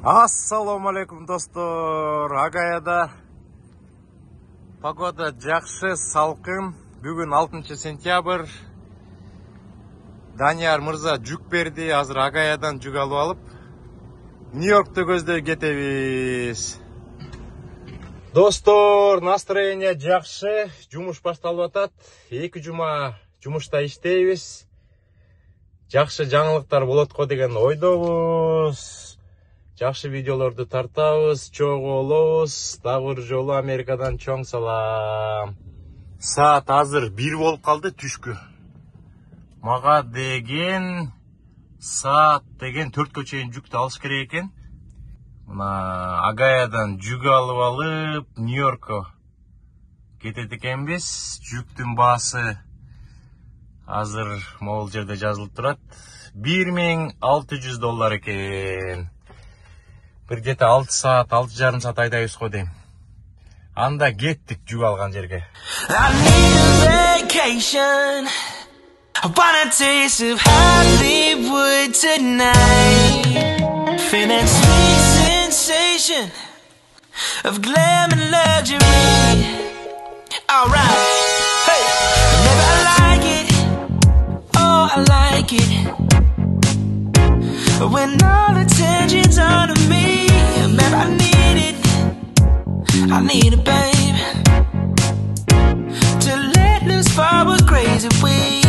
Ассаламу алейкум достор. Агаяда погода жақсы, салқын. Бүгін 6 сентябрь. Данияр мырза жүк берді. Азыр Агаядан жүк алып алып, Нью-Йоркты көздөй кетебиз. Достор, настроение жақсы. Жумуш башталып атат. 2 жума жумушта иштейбиз. Жақсы жаңылыктар болот го деген ойдобуз. Жақсы видеоларды тартабыз, чогуу болобуз. Дагы бир жолу Америкадан чоң салам. Саат азыр 1 болуп калды түшкү. Мага деген саат деген 4кө чейин жүктү алыш керек экен. Мына Агаядан жүк алып, Нью-Йоркко кетет экенбиз. Жүктүн баасы азыр могул жерде жазылып турат. $1600 экен. Bir gete 6 saat, 6,5 saat aydayız go deyim. Anda gittik жүк алган жерге. I need a vacation. I want a taste of Hollywood tonight. Feel that sweet sensation of glam and luxury. Alright, hey, never I like it. Oh, I like it. When all attention's on me, man, I need it. I need it, babe, to let loose for a crazy week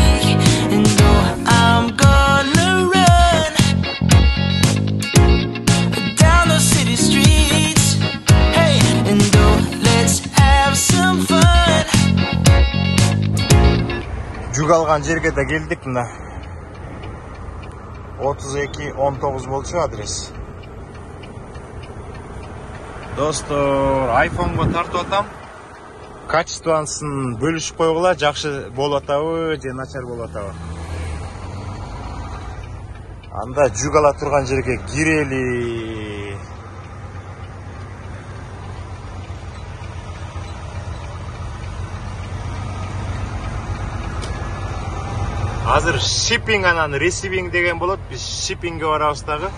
and go. I'm gonna run down the city streets, hey, and go. Let's have some fun. Жүк алган жерге de келдик мына. 32-19 болчу адрес. Достор, iPhone'го тартып атам. Качествосын бөлүшүп койгула, жакшы болуп атабы же начар болуп атабы. Анда жүк ала турган жерге кирели. Азыр shipping анан receiving деген болот. Биз shippingге барабыз дагы.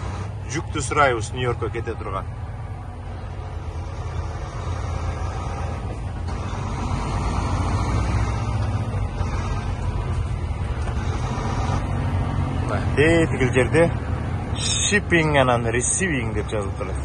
Жүктү сурайбыз Нью-Йоркко кете турган. Тегил жерде shipping анан receiving деп жазылып турат.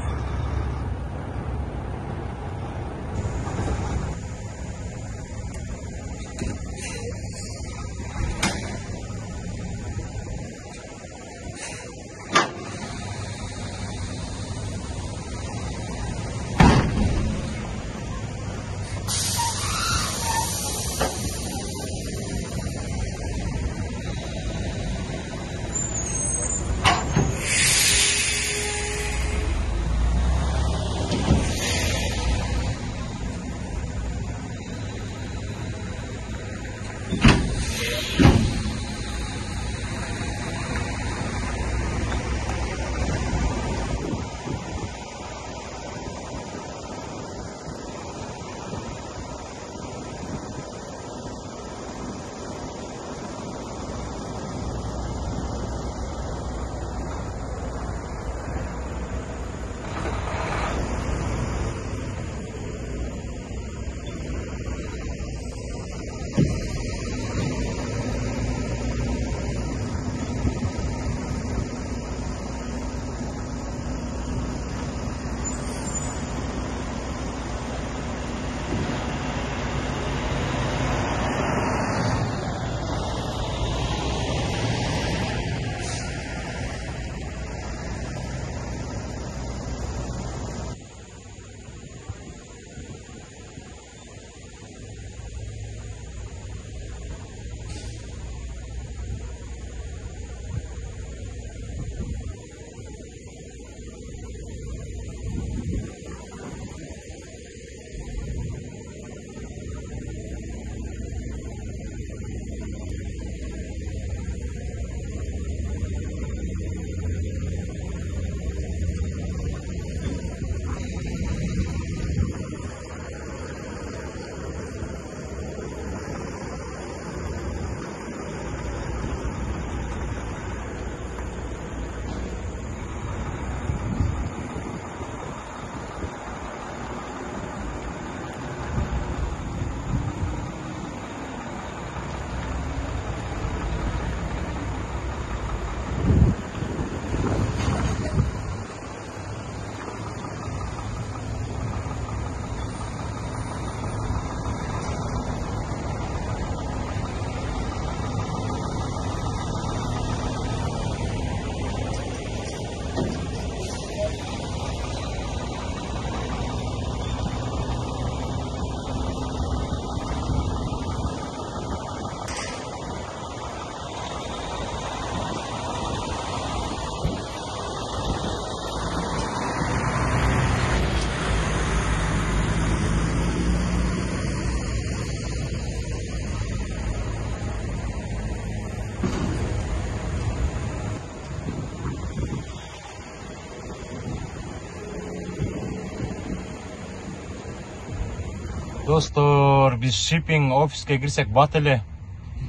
Достор, биз shipping офиске кирсек бат эле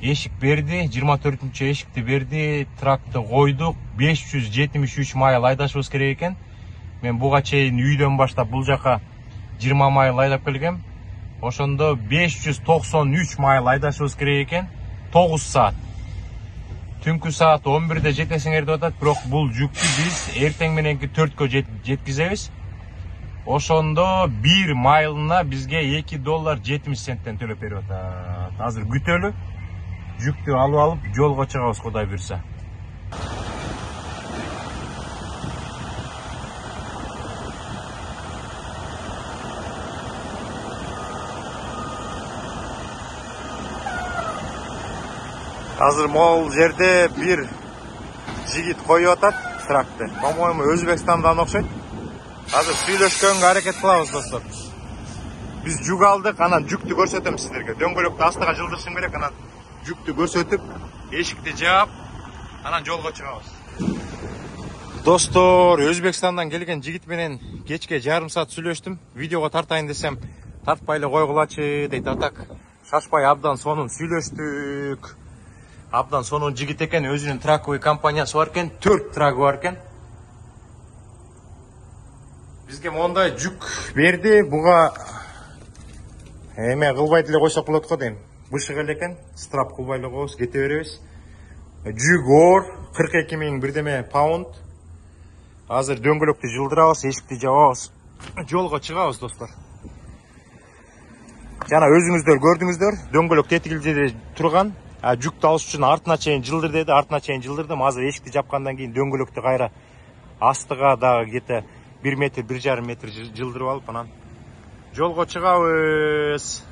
эшик берди, 24-чү эшикти берди, тракты койдук, 573 майыл айдашыбыз керек экен. Мен буга чейин үйдөн баштап бул жака 20 майыл айдап келгем. Ошондо 593 майыл айдашыбыз керек экен, 9 саат. Түнкү саат 11-де жетесиңер деп атат, бирок бул жүктү биз эртең мененки 4кө жеткизебиз. Ошондо 1 майлына бизге $2.70 төлөп берип атат. Азыр күтөлү. Жүктү алып жолго чыгабыз, Кудай буйрса. Азыр могул жерде бир жигит коюп атат тракты. По-моему, Өзбекстандан окшойт. Азыр сүйлөшкөнгө аракет кылабыз, достор. Биз жүк алдык, анан жүктү көрсөтөм сиздерге. Дөңгөлөктү астыга жылдырышым керек, анан жүктү көрсөтүп, эшикти жаап, анан жолго чыгабыз. Достор, Өзбекстандан келген жигит менен кечке жарым саат сүйлөштүм. Видеого тартайын десем, тартпай эле койгулачы дейт. Атак шашпай абдан сонун сүйлөштүк. Абдан сонун жигит экен, өзүнүн траковый компаниясы бар экен, 4 трагы бар экен. Бизге мондай жүк берди, буга эме кылбай деле койсок болот го дейм. Бышык эле экен, страп кылбай эле коебуз, кете беребиз. Жүк оор, 42.000 бирдеме паунд. Азыр дөңгөлөктү жылдырабыз, эшикти жабабыз, жолго чыгабыз, достор. Жана өзүңүздөр көрдүңүздөр, дөңгөлөк тетигилде турган. Жүктү алыш үчүн артына чейин жылдыр деди, артына чейин жылдырдым. Азыр эшикти жапкандан кийин дөңгөлөктү кайра астыга дагы кете 1 метр, 1,5 метр жылдырып алып, анан жолго чыгабыз.